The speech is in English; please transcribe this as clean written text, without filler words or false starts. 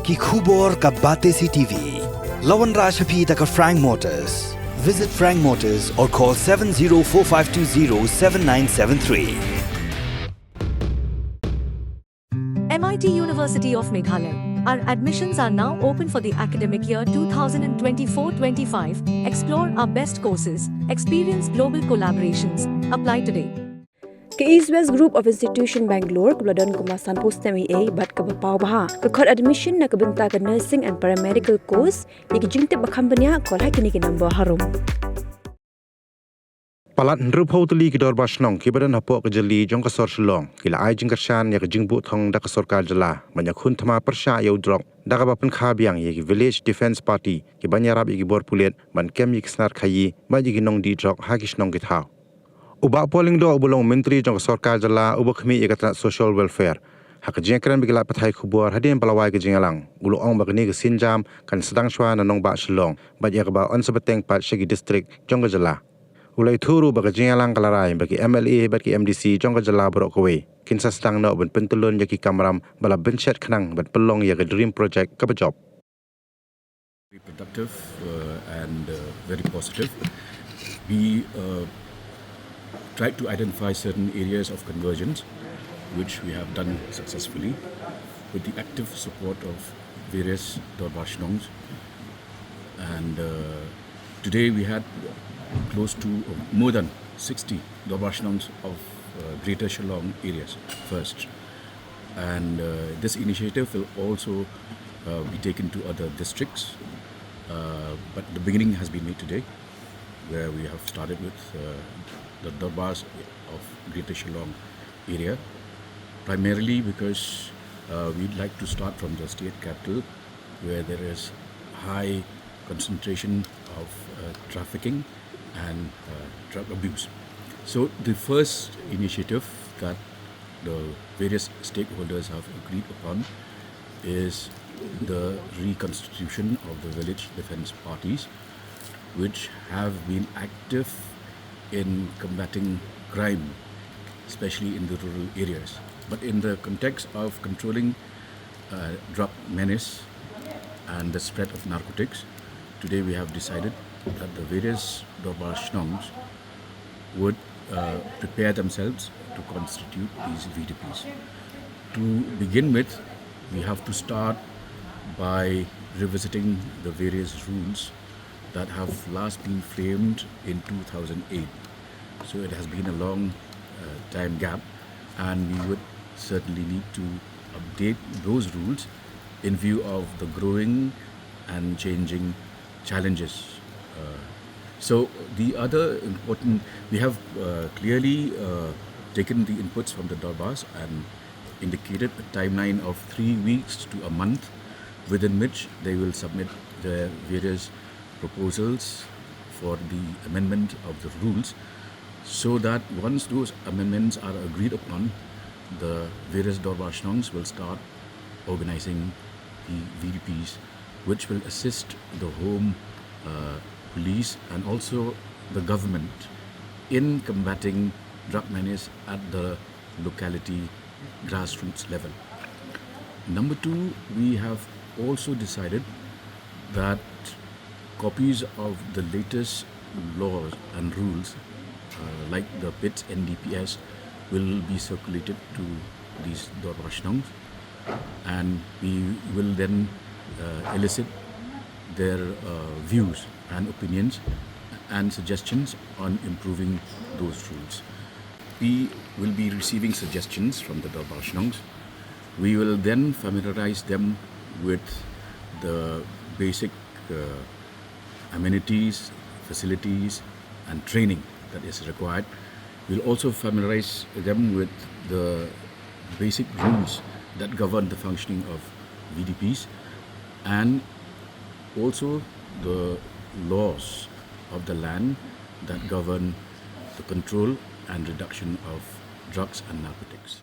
ki khubor ka bate si TV. Lawan Rashaphi taka Frank Motors. Visit Frank Motors or call 7045207973. MIT University of Meghalaya. Our admissions are now open for the academic year 2024-25. Explore our best courses, experience global collaborations. Apply today. Ke East West Group of Institution Bangalore kubladon kumasan postami a bat ka pau baha ka khot admission na kabunta ka nursing and paramedical course yaki jingte bakhambanya kol hakini ki number harum. Palat nrupho tuli ki dor bashnong ki badan hapo ka jali jong ka sor Shillong kila ai jing karshan ya ka jingbu thong da ka sorkar jala Ïakhun Thma persha yo Drok da ka bapan khabyang ye ki Village Defense Party ki banyarab ye ki bor Pulit ban kem ye ki snar khayi ba ye ki nong di Drok ha ki snong ki thau uba polling do ubulong menteri jong ka sorkar jala uba khmi ye ka tra social welfare ha ka jengkran bi la pathai khubor hadin palawai ki jingalang ulo ong ba ni ka sinjam kan Sdang shwa na nong ba Shillong ba ye ka ba on sabateng pat shagi district jong ka jala ulai thuru bagi jingalang kalarai bagi MLA bagi MDC jong ka jala Drok kowe kinsa Sdang no ben pentulun yaki kamram bala benchet khnang bet pelong ya ka dream project ka job very productive and very positive. We tried to identify certain areas of convergence which we have done successfully with the active support of various Dorbashnongs, and today we had close to more than 60 Dorbashnongs of Greater Shillong areas first, and this initiative will also be taken to other districts, but the beginning has been made today, where we have started with the Dorbas of Greater Shillong area, primarily because we'd like to start from the state capital, where there is high concentration of trafficking and drug abuse. So the first initiative that the various stakeholders have agreed upon is the reconstitution of the village defense parties, which have been active in combating crime, especially in the rural areas. But in the context of controlling drug menace and the spread of narcotics, today we have decided that the various Dorbashnongs would prepare themselves to constitute these VDPs. To begin with, we have to start by revisiting the various rules that have last been framed in 2008. So it has been a long time gap, and we would certainly need to update those rules in view of the growing and changing challenges. So the other important, we have clearly taken the inputs from the Dorbas and indicated a timeline of 3 weeks to a month within which they will submit their various proposals for the amendment of the rules, so that once those amendments are agreed upon, the various Dorbashnongs will start organizing the VDPs, which will assist the home police and also the government in combating drug menace at the locality grassroots level. Number two, we have also decided that copies of the latest laws and rules, like the PITS NDPS, will be circulated to these Dorbashnongs, and we will then elicit their views and opinions and suggestions on improving those rules. We will be receiving suggestions from the Dorbashnongs. We will then familiarize them with the basic amenities, facilities, and training that is required. We'll also familiarize them with the basic rules that govern the functioning of VDPs, and also the laws of the land that govern the control and reduction of drugs and narcotics.